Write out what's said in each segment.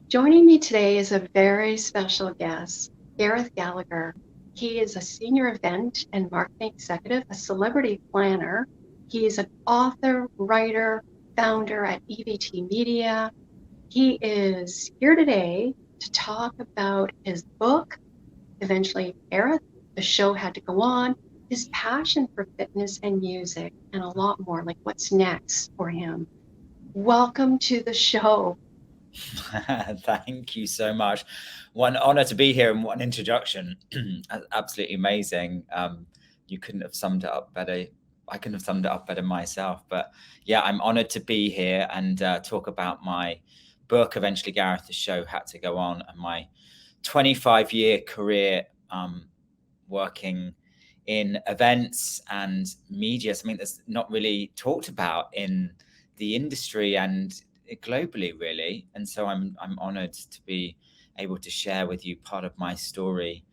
Joining me today is a very special guest, Gareth Gallagher. He is a senior event and marketing executive, a celebrity planner. He is an author, writer, founder at EVT Media. He is here today to talk about his book, Eventually Gareth. The show had to go on, his passion for fitness and music, and a lot more, like what's next for him. Welcome to the show. Thank you so much. One honor to be here and what an introduction. Absolutely amazing. You couldn't have summed it up better. I couldn't have summed it up better myself. But yeah, I'm honored to be here and talk about my book, Eventually Gareth. The show had to go on, and my 25-year career working in events and media. Something that's not really talked about in the industry and globally, really. And so I'm honored to be able to share with you part of my story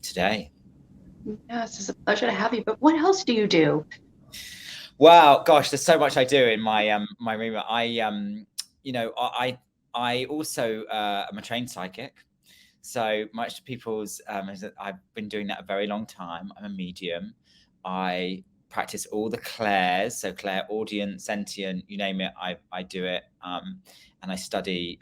today. Yes, it's a pleasure to have you. But what else do you do? Wow, gosh, there's so much I do in my remit. I also am a trained psychic. So much to people's is that I've been doing that a very long time. I'm a medium. I practice all the clairs, so clairaudient, sentient, you name it, I do it. And I study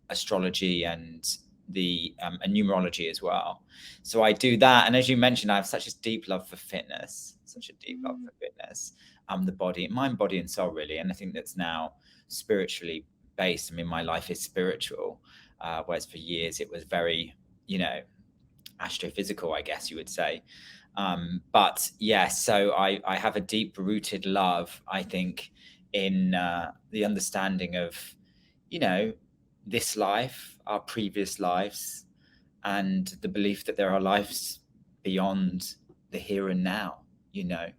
astrology and and numerology as well. So I do that. And as you mentioned, I have such a deep love for fitness, the body, mind, body, and soul, really. And I think that's now spiritually based. I mean, my life is spiritual, whereas for years it was very, astrophysical, I guess you would say. But yes, so I have a deep rooted love, I think, in the understanding of, this life, our previous lives, and the belief that there are lives beyond the here and now, and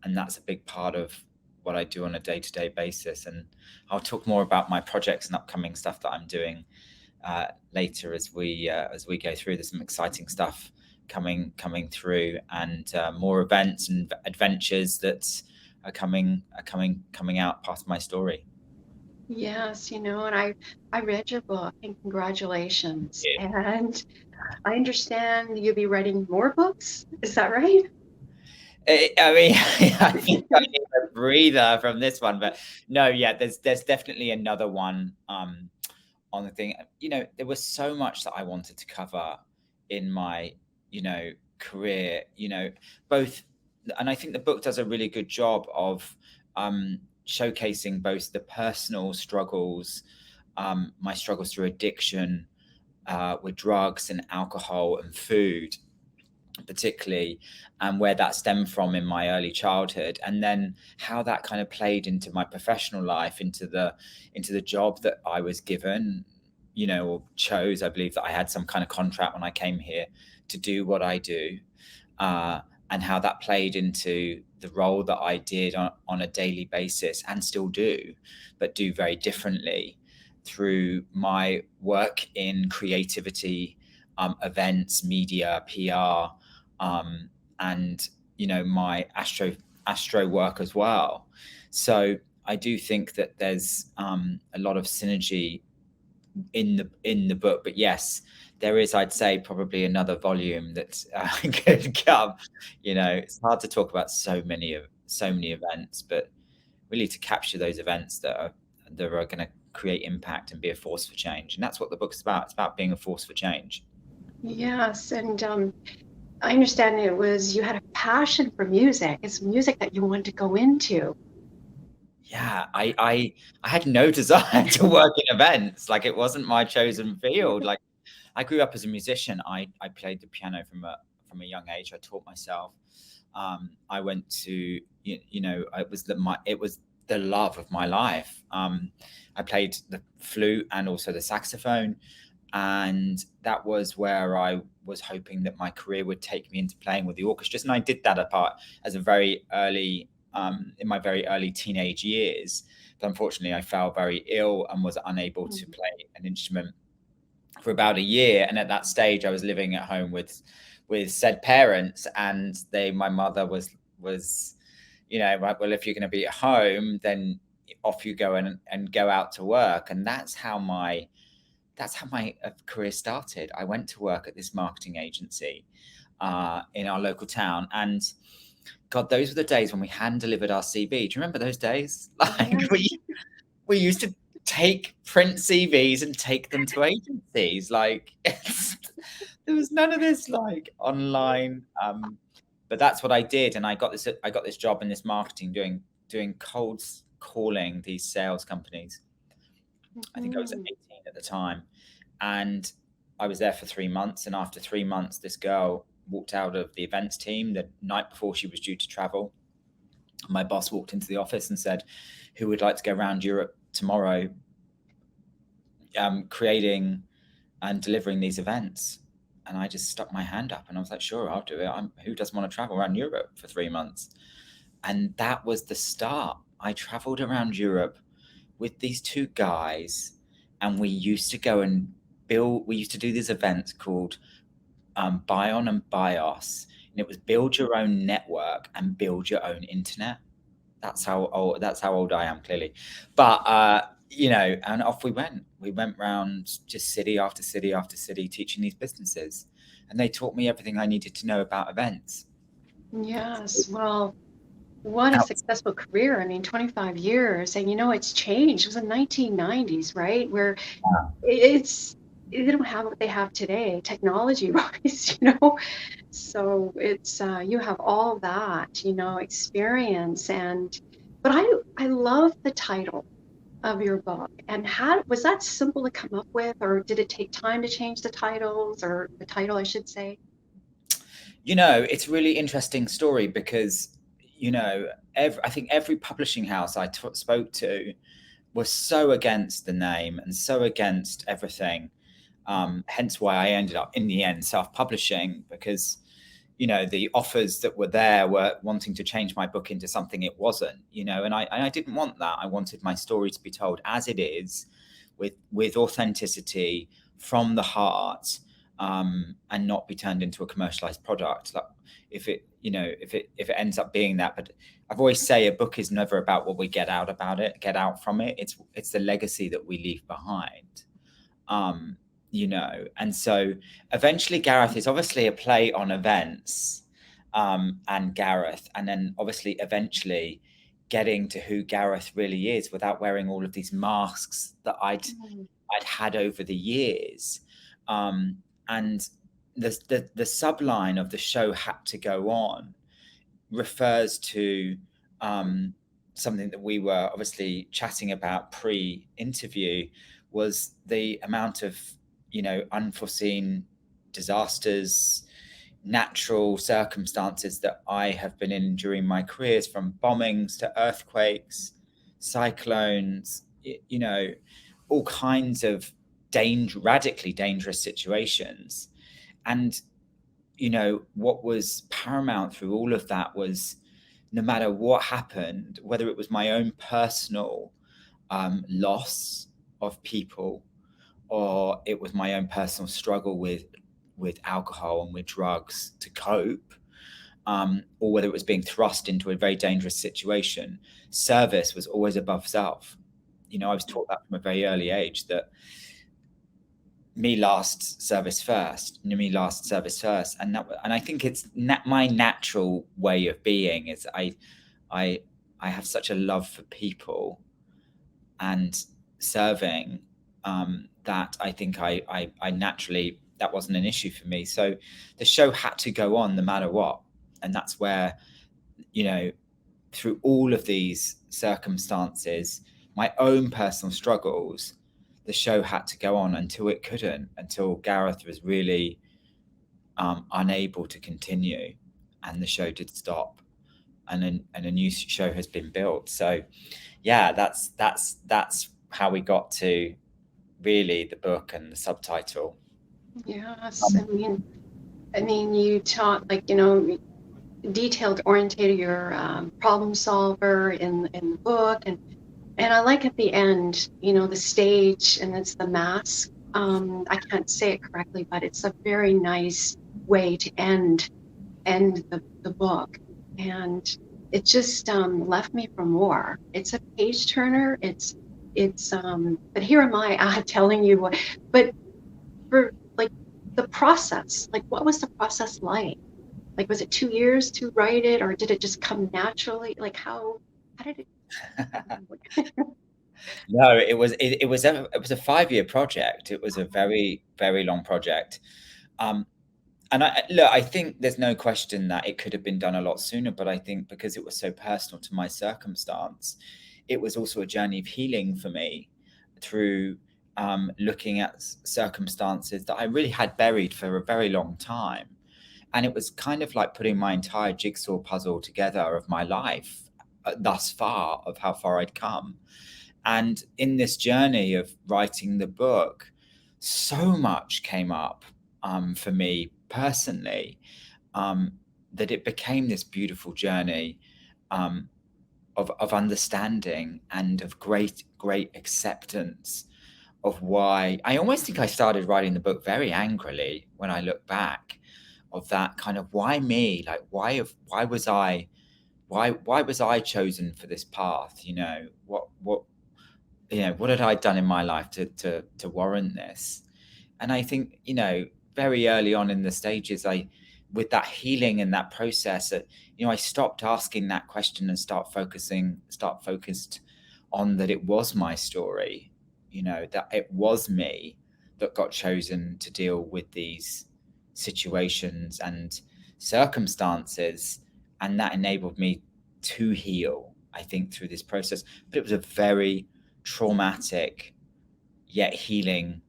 that's a big part of what I do on a day-to-day basis. And I'll talk more about my projects and upcoming stuff that I'm doing later as we go through. There's some exciting stuff coming through, and more events and adventures that are coming out, part of my story. Yes, and I read your book and congratulations. Yeah. And I understand you'll be writing more books. Is that right? I mean, I think I need a breather from this one, but no, yeah, there's definitely another one on the thing. There was so much that I wanted to cover in my, career, both, and I think the book does a really good job of showcasing both the personal struggles, my struggles through addiction with drugs and alcohol and food, particularly, and where that stemmed from in my early childhood, and then how that kind of played into my professional life, into the job that I was given, or chose. I believe that I had some kind of contract when I came here to do what I do, and how that played into the role that I did on a daily basis, and still do, but do very differently, through my work in creativity, events, media, PR, and my astro work as well. So I do think that there's a lot of synergy in the book. But yes, there is, I'd say, probably another volume that could come. It's hard to talk about so many events, but really to capture those events that are going to create impact and be a force for change. And that's what the book's about. It's about being a force for change. Yes, and I understand you had a passion for music. It's music that you wanted to go into. Yeah, I had no desire to work in events. Like, it wasn't my chosen field. Like, I grew up as a musician. I played the piano from a young age. I taught myself. I went to it was the love of my life. I played the flute and also the saxophone, and that was where I was hoping that my career would take me into playing with the orchestras. And I did that apart as a very early in my very early teenage years. But unfortunately, I fell very ill and was unable to play an instrument for about a year. And at that stage, I was living at home with said parents, and my mother was, right, well, if you're going to be at home, then off you go and go out to work. And that's how my career started. I went to work at this marketing agency in our local town, and God, those were the days when we hand delivered our CV. Do you remember those days? Like Yes. we used to take print CVs and take them to agencies. Like there was none of this like online. But that's what I did, and I got this job in this marketing doing cold calling these sales companies. I think I was Mhm. 18 at the time, and I was there for 3 months. And after 3 months, this girl walked out of the events team the night before she was due to travel. My boss walked into the office and said, "Who would like to go around Europe tomorrow, creating and delivering these events?" And I just stuck my hand up and I was like, "Sure, I'll do it. Who doesn't want to travel around Europe for 3 months?" And that was the start. I traveled around Europe with these two guys, and we used to go and we used to do these events called Buy On and Buy Us. And it was build your own network and build your own internet. That's how old I am, clearly. But and off we went. We went round just city after city after city teaching these businesses. And they taught me everything I needed to know about events. Yes. Well, what a Out- successful career. I mean, 25 years. And it's changed. It was the 1990s, right? Where it's, they don't have what they have today, technology wise, So it's, you have all that, experience. But I love the title of your book. And how was that simple to come up with, or did it take time to change the titles, or the title, I should say? It's a really interesting story because, I think every publishing house I spoke to was so against the name and so against everything. Hence why I ended up in the end self-publishing, because the offers that were there were wanting to change my book into something it wasn't, and I didn't want that. I wanted my story to be told as it is, with authenticity from the heart, and not be turned into a commercialized product. Like if it ends up being that. But I've always say a book is never about what we get out from it. It's the legacy that we leave behind. And so Eventually Gareth is obviously a play on events, and Gareth, and then obviously eventually getting to who Gareth really is without wearing all of these masks that Mm. I'd had over the years. And the subline of the show had to go on refers to something that we were obviously chatting about pre-interview, was the amount of unforeseen disasters, natural circumstances that I have been in during my careers, from bombings to earthquakes, cyclones, all kinds of radically dangerous situations. And what was paramount through all of that was, no matter what happened, whether it was my own personal loss of people, or it was my own personal struggle with alcohol and with drugs to cope, or whether it was being thrust into a very dangerous situation, service was always above self. I was taught that from a very early age, that me last, service first. Me last, service first. And I think it's my natural way of being. Is I have such a love for people and serving, that I think I naturally, that wasn't an issue for me. So the show had to go on no matter what. And that's where, through all of these circumstances, my own personal struggles, the show had to go on until it couldn't, until Gareth was really unable to continue, and the show did stop, and a new show has been built. So yeah, that's how we got to really the book and the subtitle. Yes. I mean, you taught, like, detailed orientated, your problem solver in the book, and I like at the end, the stage, and it's the mask. I can't say it correctly, but it's a very nice way to end the book. And it just left me for more. It's a page turner. But here am I telling you what, but for like the process, like what was the process like? Like, was it 2 years to write it, or did it just come naturally? Like, how did it? No, it was a 5-year project. It was a very, very long project. And I think there's no question that it could have been done a lot sooner, but I think because it was so personal to my circumstance, it was also a journey of healing for me through looking at circumstances that I really had buried for a very long time. And it was kind of like putting my entire jigsaw puzzle together of my life thus far, of how far I'd come. And in this journey of writing the book, so much came up for me personally, um, that it became this beautiful journey um, of understanding and of great, great acceptance of why I almost think I started writing the book very angrily when I look back, of that kind of why me, like why was I chosen for this path? What had I done in my life to warrant this? And I think, very early on in the stages, with that healing and that process, I stopped asking that question and start focused on that it was my story, that it was me that got chosen to deal with these situations and circumstances, and that enabled me to heal, I think, through this process. But it was a very traumatic yet healing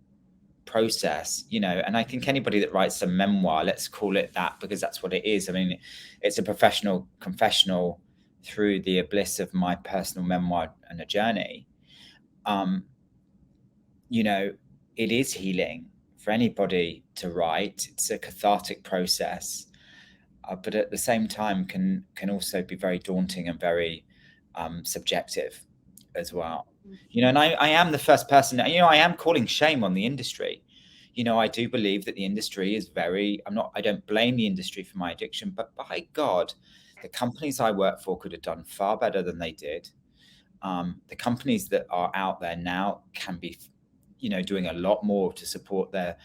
process, and I think anybody that writes a memoir, let's call it that, because that's what it is. I mean, it's a professional confessional through the bliss of my personal memoir and a journey. um it is healing for anybody to write. It's a cathartic process, but at the same time can also be very daunting and very subjective as well. And I am the first person, I am calling shame on the industry. I do believe that the industry is I don't blame the industry for my addiction, but by God, the companies I work for could have done far better than they did. The companies that are out there now can be, doing a lot more to support their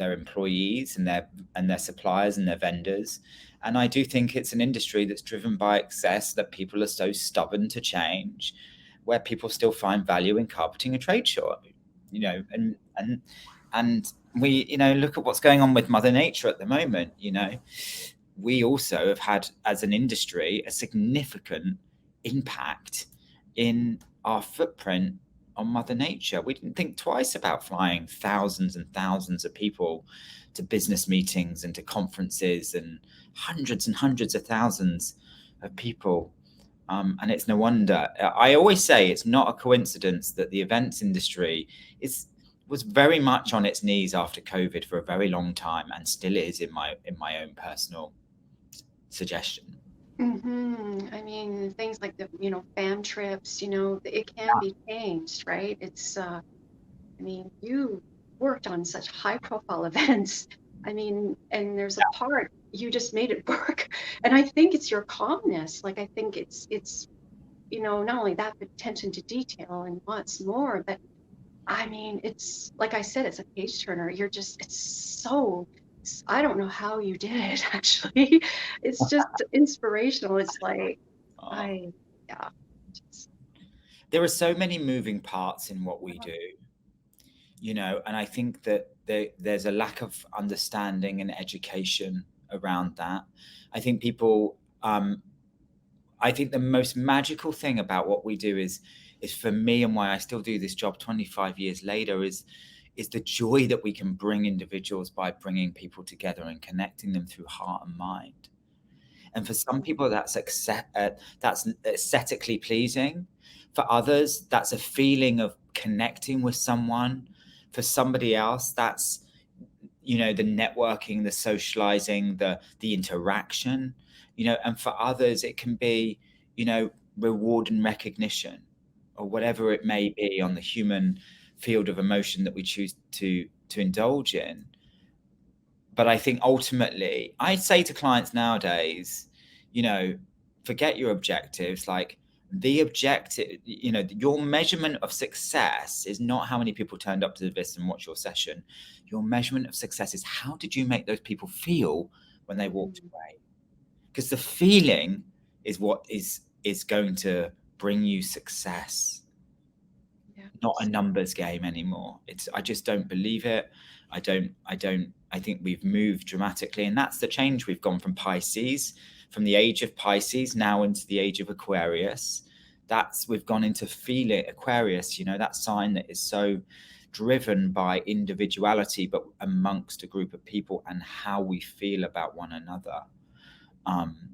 employees and their suppliers and their vendors. And I do think it's an industry that's driven by excess, that people are so stubborn to change, where people still find value in carpeting a trade show, and we, look at what's going on with Mother Nature at the moment. We also have had, as an industry, a significant impact in our footprint on Mother Nature. We didn't think twice about flying thousands and thousands of people to business meetings and to conferences, and hundreds of thousands of people. And it's no wonder. I always say it's not a coincidence that the events industry was very much on its knees after COVID for a very long time, and still is, in my own personal suggestion. I mean, things like the, fam trips, it can be changed, right? I mean, you worked on such high profile events. I mean, and there's a part you just made it work. And I think it's your calmness. Like, I think it's, not only that, but attention to detail and lots more. But I mean, it's like I said, it's a page turner. It's so, I don't know how you did it, actually. It's just inspirational. It's like, Uh, yeah. Just, there are so many moving parts in what we do, and I think that there's a lack of understanding and education around that. I think I think the most magical thing about what we do is for me, and why I still do this job 25 years later, is the joy that we can bring individuals by bringing people together and connecting them through heart and mind. And for some people, that's aesthetically pleasing. For others, that's a feeling of connecting with someone. For somebody else, that's, the networking, the socializing, the interaction, and for others, it can be, reward and recognition, or whatever it may be on the human field of emotion that we choose to indulge in. But I think ultimately, I say to clients nowadays, you know, forget your objectives. Like, the objective, you know, your measurement of success is not how many people turned up to this and watched your session. Your measurement of success is how did you make those people feel when they walked Mm, away? Because the feeling is what is going to bring you success, not a yes. numbers game anymore. I just don't believe it. I think we've moved dramatically, and that's the change. We've gone from Pisces, from the age of Pisces now into the age of Aquarius. We've gone into feeling Aquarius, you know, that sign that is so driven by individuality, but amongst a group of people and how we feel about one another. Um,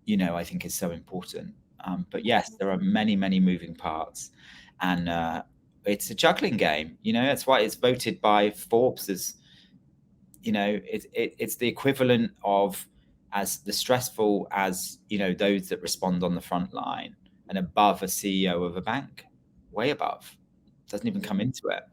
you know, I think is so important. But yes, there are many, many moving parts, and it's a juggling game. You know, that's why it's voted by Forbes as, you know, it's the equivalent of as the stressful as, you know, those that respond on the front line and above a CEO of a bank, way above. Doesn't even come into it.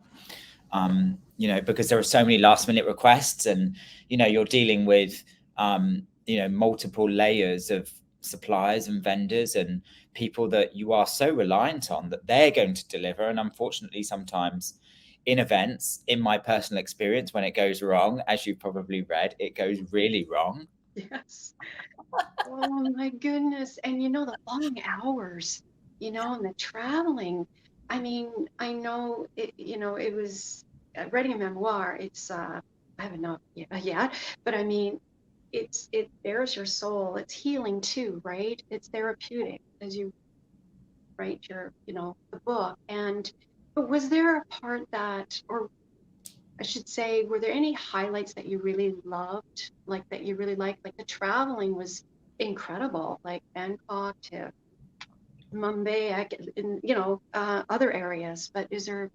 You know, because there are so many last minute requests, and, you know, you're dealing with, you know, multiple layers of suppliers and vendors and people that you are so reliant on that they're going to deliver. And unfortunately, sometimes in events, in my personal experience, when it goes wrong, as you've probably read, it goes really wrong. Yes. Oh my goodness. And you know, the long hours, you know, and the traveling. I mean, I know it, you know, it was writing a memoir. I haven't not yet, but I mean, it bears your soul. It's healing too, right? It's therapeutic as you write your, you know, the book. And but was there a part that, or I should say, were there any highlights that you really loved, like that you really liked? Like the traveling was incredible, like Bangkok to Mumbai, in, you know, other areas. But is there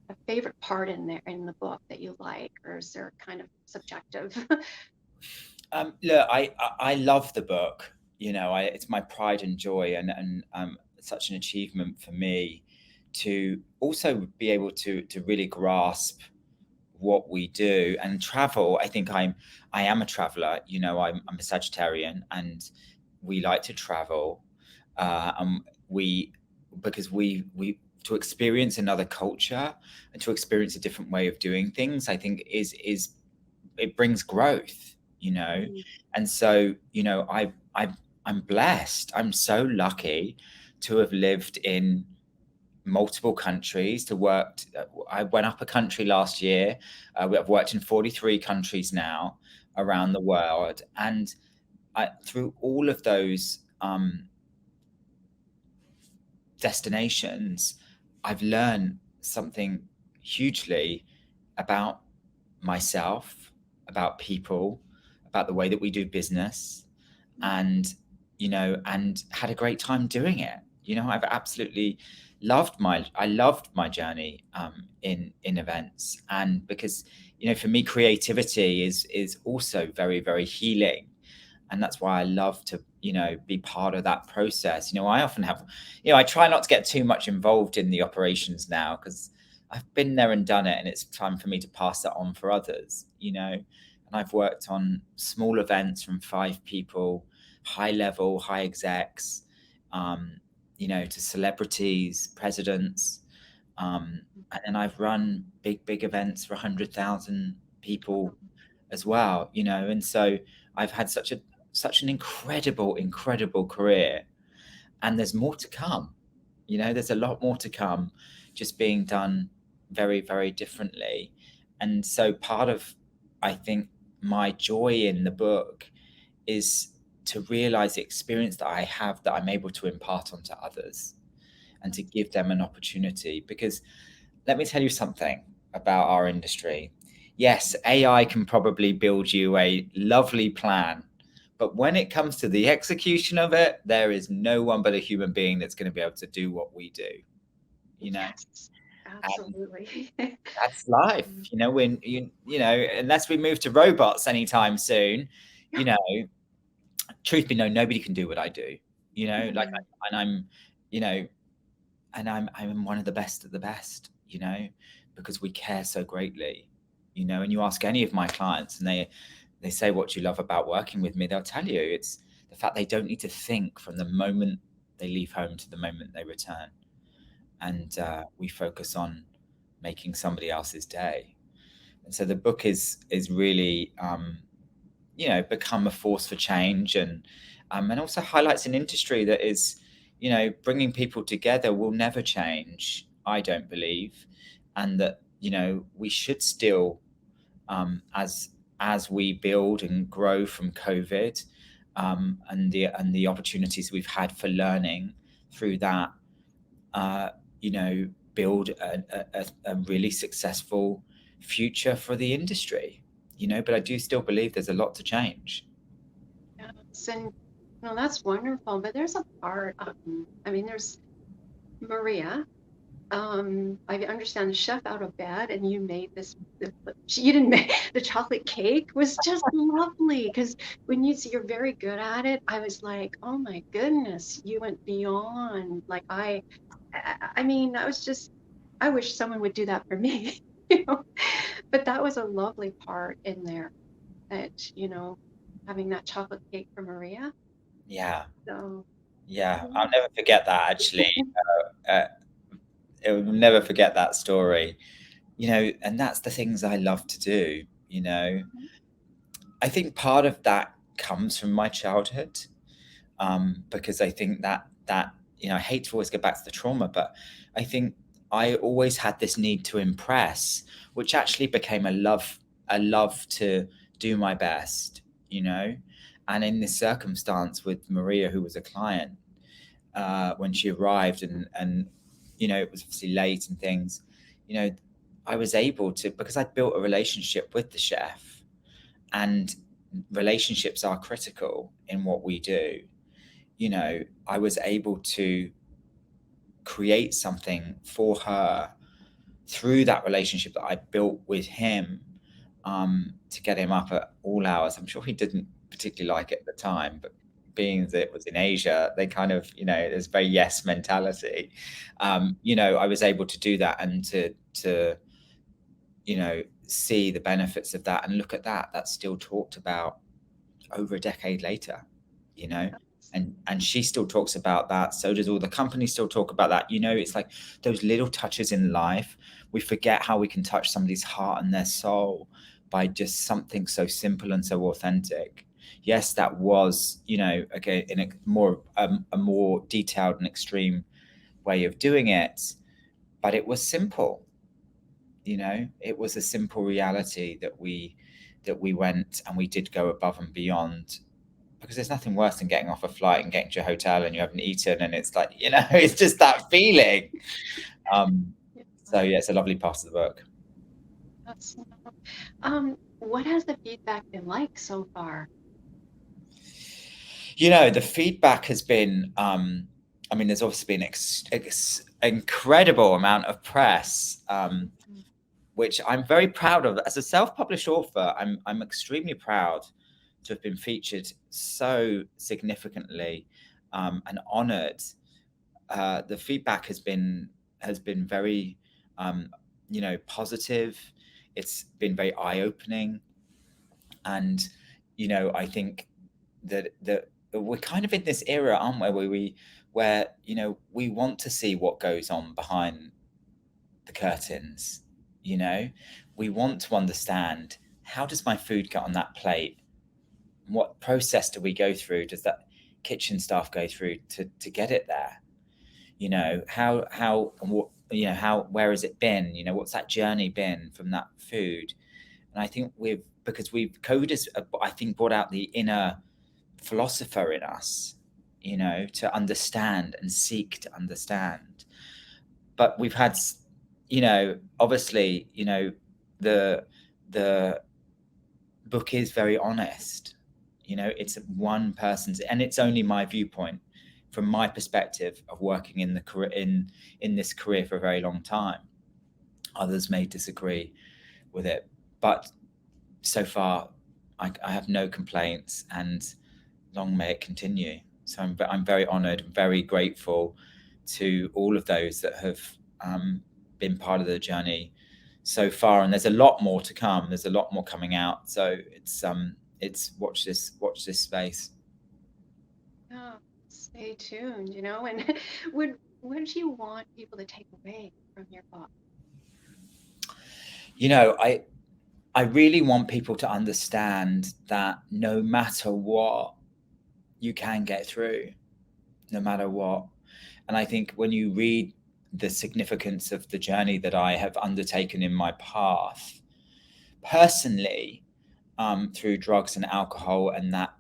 a favorite part in there in the book that you like, or is there kind of subjective? Look, I love the book. You know, it's my pride and joy, and such an achievement for me to also be able to really grasp what we do and travel. I am a traveler. You know, I'm a Sagittarian, and we like to travel. And we because we to experience another culture and to experience a different way of doing things, I think is it brings growth, you know. Mm, And so, you know, I'm blessed. I'm so lucky to have lived in multiple countries, to work. I went up a country last year. I've worked in 43 countries now around the world, and through all of those destinations, I've learned something hugely about myself, about people, about the way that we do business, and, you know, and had a great time doing it. You know, I've absolutely I loved my journey in events, and because, you know, for me, creativity is also very, very healing, and that's why I love to, you know, be part of that process. You know, I often have, you know, I try not to get too much involved in the operations now because I've been there and done it, and it's time for me to pass that on for others, you know. And I've worked on small events from 5 people, high level, high execs, you know, to celebrities, presidents, and then I've run big events for 100,000 people as well, you know. And so I've had such an incredible career, and there's more to come. You know, there's a lot more to come, just being done very, very differently. And so part of, I think, my joy in the book is to realize the experience that I have that I'm able to impart onto others and to give them an opportunity. Because let me tell you something about our industry. Yes, AI can probably build you a lovely plan, but when it comes to the execution of it, there is no one but a human being that's going to be able to do what we do, you know? yes, And absolutely. that's life, Mm, you know, when you know, unless we move to robots anytime soon, yeah. you know, truth be known, nobody can do what I do, you know, like, Mm, and I'm, you know, and I'm one of the best at the best, you know, because we care so greatly, you know. And you ask any of my clients, and they say what you love about working with me, they'll tell you the fact they don't need to think from the moment they leave home to the moment they return. And we focus on making somebody else's day. And so the book is really, become a force for change, and also highlights an industry that is, bringing people together will never change, I don't believe, and that we should still, as we build and grow from COVID, and the opportunities we've had for learning through that, uh, build a really successful future for the industry. But I do still believe there's a lot to change. Yes, and that's wonderful. But there's a part, there's Maria. I understand the chef out of bed, and you made this. You didn't make the chocolate cake was just lovely, because when you're very good at it, I was like, oh my goodness, you went beyond. Like I was just, I wish someone would do that for me, you know. But that was a lovely part in there, that having that chocolate cake for Maria. Yeah, So yeah, yeah. I'll never forget that, actually. I'll never forget that story. And that's the things I love to do. I think part of that comes from my childhood, because I think that I hate to always go back to the trauma, but I think I always had this need to impress, which actually became a love to do my best. And in this circumstance with Maria, who was a client, when she arrived, and it was obviously late and things, I was able to, because I'd built a relationship with the chef, and relationships are critical in what we do. I was able to create something for her through that relationship that I built with him, to get him up at all hours. I'm sure he didn't particularly like it at the time, but being that it was in Asia, they kind of, there's very yes mentality. I was able to do that, and to see the benefits of that, and look at that. That's still talked about over a decade later, you know and she still talks about that. So does all the companies still talk about that. It's like those little touches in life. We forget how we can touch somebody's heart and their soul by just something so simple and so authentic. Yes, that was, okay, in a more detailed and extreme way of doing it, but it was simple. It was a simple reality that we went, and we did go above and beyond, because there's nothing worse than getting off a flight and getting to your hotel and you haven't eaten, and it's like, it's just that feeling. So yeah, it's a lovely part of the book. That's, what has the feedback been like so far? The feedback has been, there's obviously been incredible amount of press, which I'm very proud of. As a self-published author, I'm extremely proud to have been featured so significantly, and honored. The feedback has been very, positive. It's been very eye-opening, and I think that we're kind of in this era, aren't we, where we want to see what goes on behind the curtains. We want to understand, how does my food get on that plate? What process do we go through? Does that kitchen staff go through to get it there? How and what, where has it been? What's that journey been from that food? And I think COVID has, I think, brought out the inner philosopher in us, to understand and seek to understand. But we've had, obviously, the book is very honest. It's one person's, and it's only my viewpoint from my perspective of working in the career, in this career for a very long time. Others may disagree with it, but so far I have no complaints, and long may it continue. So I'm very honored and very grateful to all of those that have, been part of the journey so far, and there's a lot more to come. There's a lot more coming out, so it's watch this space. Oh, stay tuned, and what do you want people to take away from your book? I really want people to understand that no matter what, you can get through, no matter what. And I think when you read the significance of the journey that I have undertaken in my path, personally, through drugs and alcohol, and that,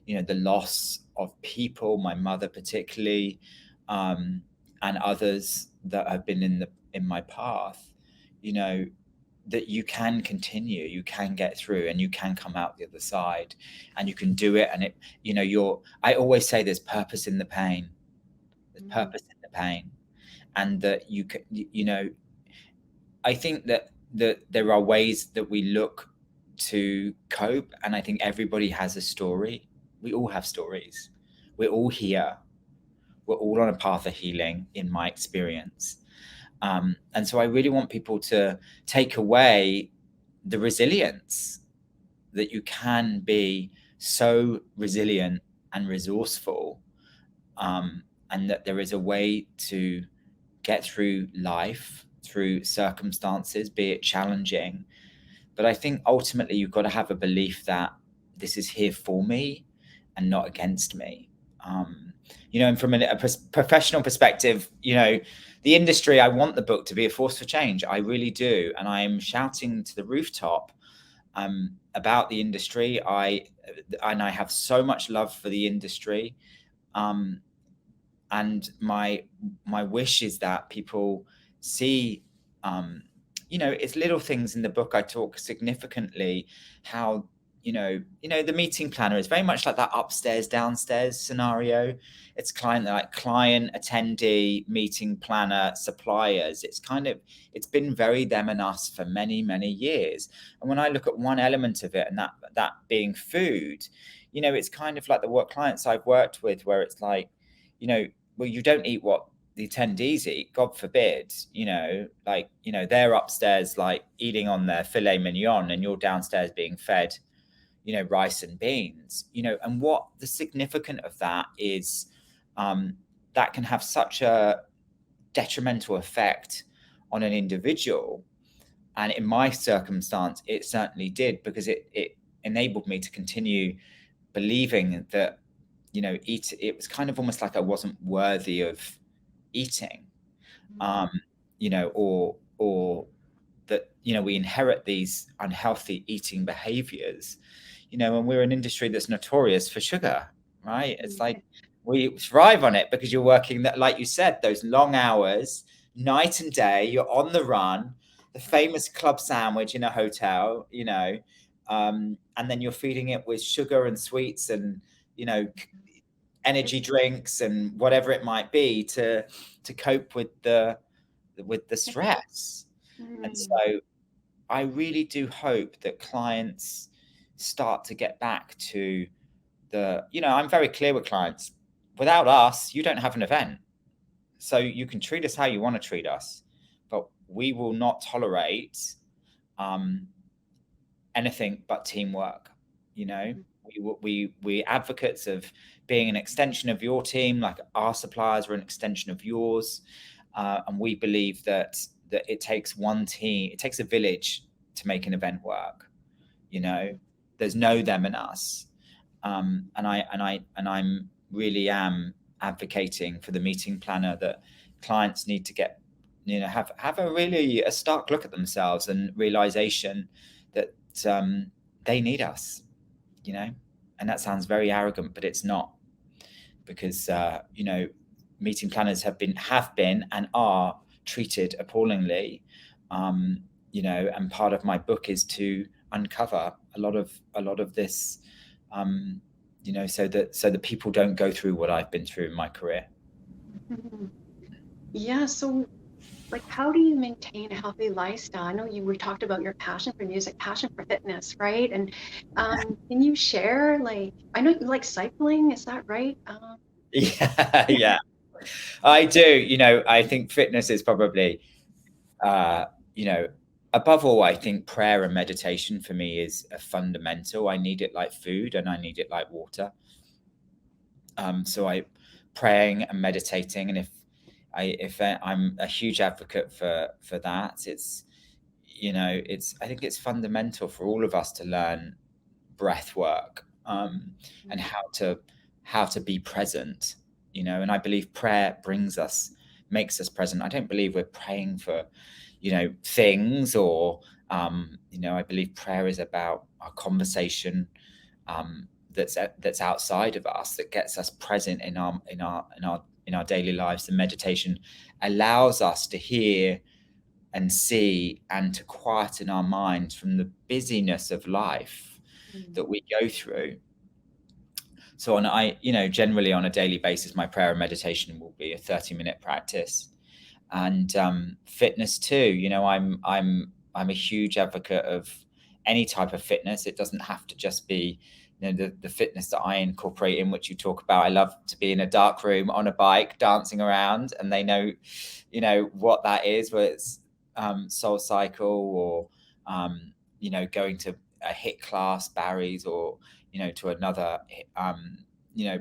the loss of people, my mother particularly, um, and others that have been in my path, you know, that you can continue, you can get through, and you can come out the other side, and you can do it. And I always say there's purpose in the pain. There's Mm, purpose in the pain, and that you can, I think that there are ways that we look to cope, and I think everybody has a story. We all have stories. We're all here. We're all on a path of healing, in my experience. And so I really want people to take away the resilience, that you can be so resilient and resourceful, and that there is a way to get through life, through circumstances, be it challenging. But I think ultimately you've got to have a belief that this is here for me and not against me. And from a professional perspective, the industry, I want the book to be a force for change. I really do. And I'm shouting to the rooftop about the industry. I have so much love for the industry. Um, and my wish is that people see, it's little things in the book. I talk significantly how, the meeting planner is very much like that upstairs downstairs scenario. It's client attendee, meeting planner, suppliers. It's been very them and us for many, many years. And when I look at one element of it, and that being food, it's kind of like the work clients I've worked with, where it's like, well, you don't eat what the attendees eat, God forbid, they're upstairs like eating on their filet mignon, and you're downstairs being fed, rice and beans, and what the significant of that is, that can have such a detrimental effect on an individual. And in my circumstance, it certainly did, because it enabled me to continue believing that, it was kind of almost like I wasn't worthy of eating, mm, um, or that, we inherit these unhealthy eating behaviors, and we're an industry that's notorious for sugar, right? It's mm, like we thrive on it because you're working that, like you said, those long hours, night and day, you're on the run, the famous club sandwich in a hotel, and then you're feeding it with sugar and sweets and, you know, energy drinks and whatever it might be to cope with the stress. And mm, so I really do hope that clients start to get back to I'm very clear with clients. Without us, you don't have an event. So you can treat us how you want to treat us, but we will not tolerate um, anything but teamwork. You know, mm, we advocates of being an extension of your team, like our suppliers are an extension of yours, and we believe that it takes one team, it takes a village to make an event work. You know, mm, there's no them and us, and I'm really am advocating for the meeting planner that clients need to get, have a stark look at themselves and realization that they need us, you know, and that sounds very arrogant, but it's not, because meeting planners have been and are treated appallingly, and part of my book is to uncover a lot of this, um, so that people don't go through what I've been through in my career. mm. Yeah, so like how do you maintain a healthy lifestyle? I know we talked about your passion for music, passion for fitness, right? And can you share, like, I know you like cycling, is that right? Yeah, yeah, I do. I think fitness is probably, uh, you know, above all, I think prayer and meditation for me is a fundamental. I need it like food and I need it like water. So I praying and meditating, and I'm a huge advocate for that. It's, I think it's fundamental for all of us to learn breath work, and Mm. how to be present, and I believe prayer makes us present. I don't believe we're praying for, things, or I believe prayer is about a conversation, that's outside of us, that gets us present in our daily lives. And meditation allows us to hear and see, and to quieten our minds from the busyness of life Mm. that we go through. So generally on a daily basis, my prayer and meditation will be a 30-minute practice. And fitness too. I'm a huge advocate of any type of fitness. It doesn't have to just be, the fitness that I incorporate in, which you talk about. I love to be in a dark room on a bike dancing around, and they know, what that is, whether it's Soul Cycle, or going to a HIIT class, Barry's, or to another you know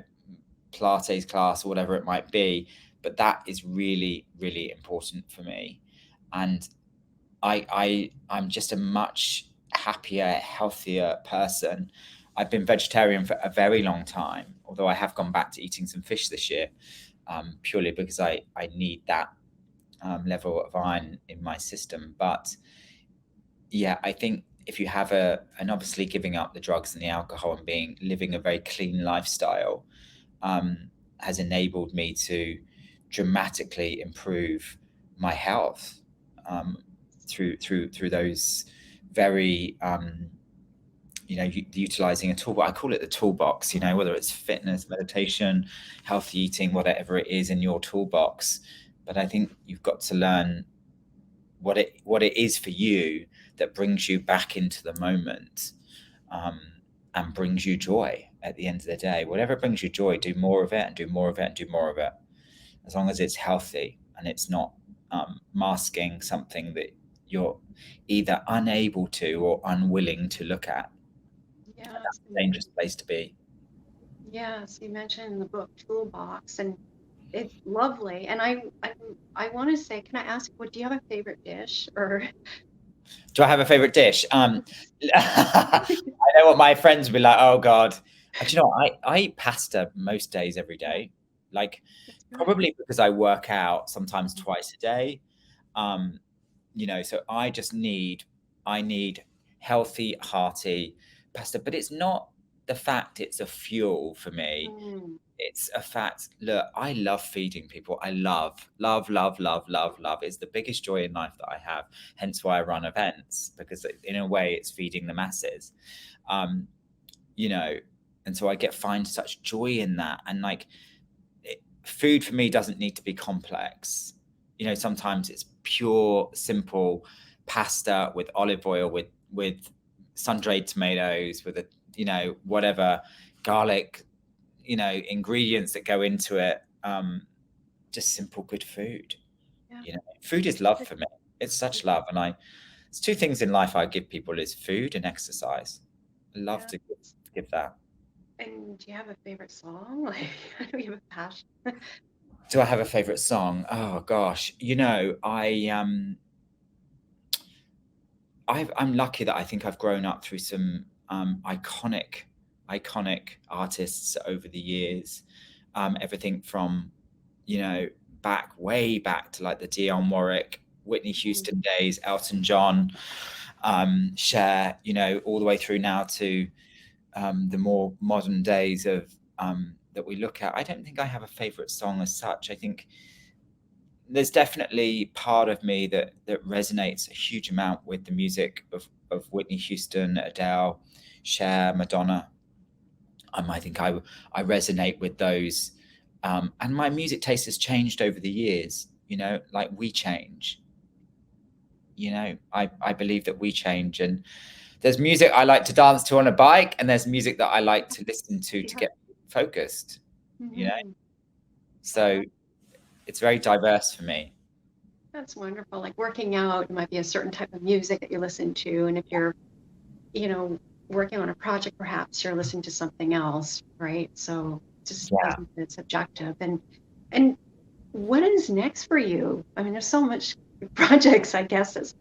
Pilates class, or whatever it might be. But that is really, really important for me. And I'm just a much happier, healthier person. I've been vegetarian for a very long time, although I have gone back to eating some fish this year, purely because I need that level of iron in my system. But yeah, I think if you have and obviously giving up the drugs and the alcohol, and living a very clean lifestyle, has enabled me to dramatically improve my health, through those very, utilizing a tool. I call it the toolbox. Whether it's fitness, meditation, healthy eating, whatever it is in your toolbox. But I think you've got to learn what it is for you that brings you back into the moment, and brings you joy at the end of the day. Whatever brings you joy, do more of it, and do more of it, and do more of it, as long as it's healthy and it's not masking something that you're either unable to or unwilling to look at. And Yes. that's a dangerous place to be. Yes, you mentioned in the book Toolbox, and it's lovely. And I want to say, can I ask, what do you have a favorite dish or? Do I have a favorite dish? I know what my friends will be like. Oh God. Do you know what? I eat pasta most days, every Yeah, day. Like, that's good. probably because I work out sometimes twice a day. Um, so I need healthy, hearty pasta. But it's not the fact it's a fuel for me. Mm, It's a fact. Look, I love feeding people. I love, love, love, love, love, love. It's the biggest joy in life that I have. Hence why I run events, because in a way it's feeding the masses. Um, you know, and so find such joy in that. And like, food for me doesn't need to be complex. Sometimes it's pure, simple pasta with olive oil, with sun-dried tomatoes, with whatever garlic, ingredients that go into it. Just simple, good food. yeah, Food is love for me. It's such love. And it's two things in life I give people, is food and exercise. I love yeah. to give that. And do you have a favorite song? Like, I know you have a passion. Do I have a favorite song? Oh gosh, I'm lucky that I think I've grown up through some iconic artists over the years. Everything from, you know, way back to like the Dionne Warwick, Whitney Mm, Houston days, Elton John, Cher, all the way through now to the more modern days of that we look at. I don't think I have a favorite song as such. I think there's definitely part of me that resonates a huge amount with the music of Whitney Houston, Adele, Cher, Madonna. I think I resonate with those, and my music taste has changed over the years. Like we change. I believe that we change, and there's music I like to dance to on a bike, and there's music that I like to listen to yeah. get focused. You know, Hmm. Oh, so it's very diverse for me. that's wonderful. Like working out, it might be a certain type of music that you listen to, and if you're, you know, working on a project, perhaps you're listening to something else, right? So. just Yeah. isn't it subjective? And what is next for you? I mean, there's so much projects, I guess.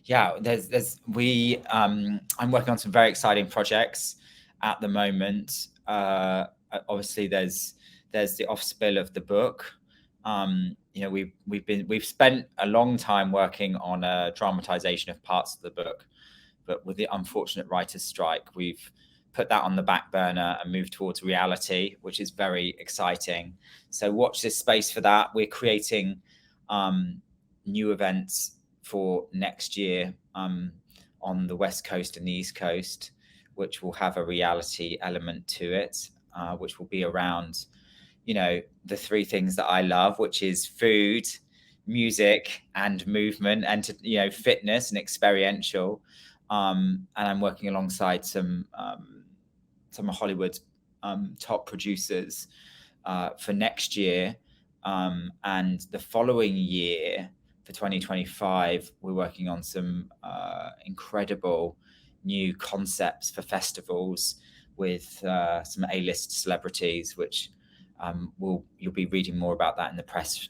Yeah, I'm working on some very exciting projects at the moment. Obviously there's the off spill of the book. We've spent a long time working on a dramatization of parts of the book, but with the unfortunate writers' strike, we've put that on the back burner and moved towards reality, which is very exciting. So watch this space for that. We're creating new events for next year on the West Coast and the East Coast, which will have a reality element to it, which will be around, the three things that I love, which is food, music, and movement, and fitness and experiential. And I'm working alongside some of Hollywood's top producers for next year. And the following year, for 2025, we're working on some incredible new concepts for festivals with some A-list celebrities, which you'll be reading more about that in the press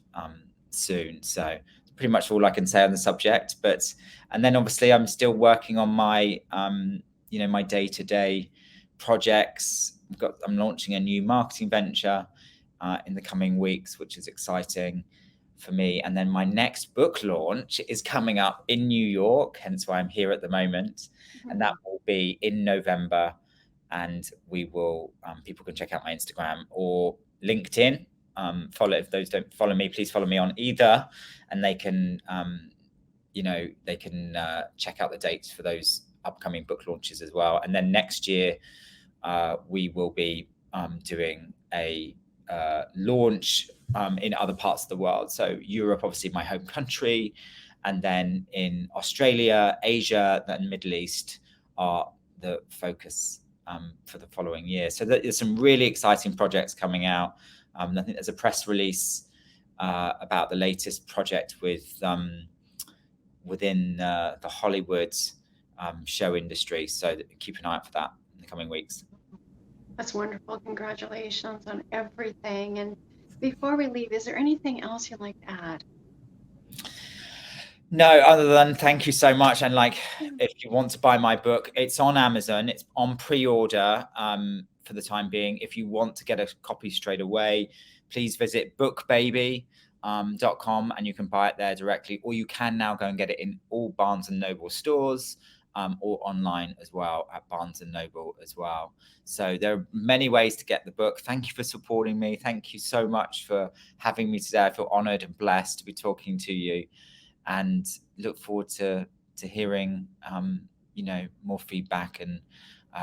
soon. So pretty much all I can say on the subject. And then obviously I'm still working on my my day-to-day projects. I'm launching a new marketing venture in the coming weeks, which is exciting for me. And then my next book launch is coming up in New York, hence why I'm here at the moment. And that will be in November. And we will, people can check out my Instagram or LinkedIn. If those don't follow me, please follow me on either. And they can, check out the dates for those upcoming book launches as well. And then next year, we will be doing a launch in other parts of the world. So Europe, obviously my home country, and then in Australia, Asia, and Middle East are the focus for the following year. So there's some really exciting projects coming out. I think there's a press release about the latest project within the Hollywood show industry. So keep an eye out for that in the coming weeks. That's wonderful. Congratulations on everything. And before we leave, is there anything else you'd like to add? No, other than thank you so much. And if you want to buy my book, it's on Amazon. It's on pre-order for the time being. If you want to get a copy straight away, please visit bookbaby.com and you can buy it there directly, or you can now go and get it in all Barnes and Noble stores or online as well at Barnes and Noble as well. So there are many ways to get the book. Thank you for supporting me. Thank you so much for having me today. I feel honored and blessed to be talking to you, and look forward to hearing more feedback and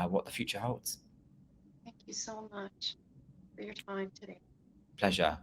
what the future holds. Thank you so much for your time today. Pleasure.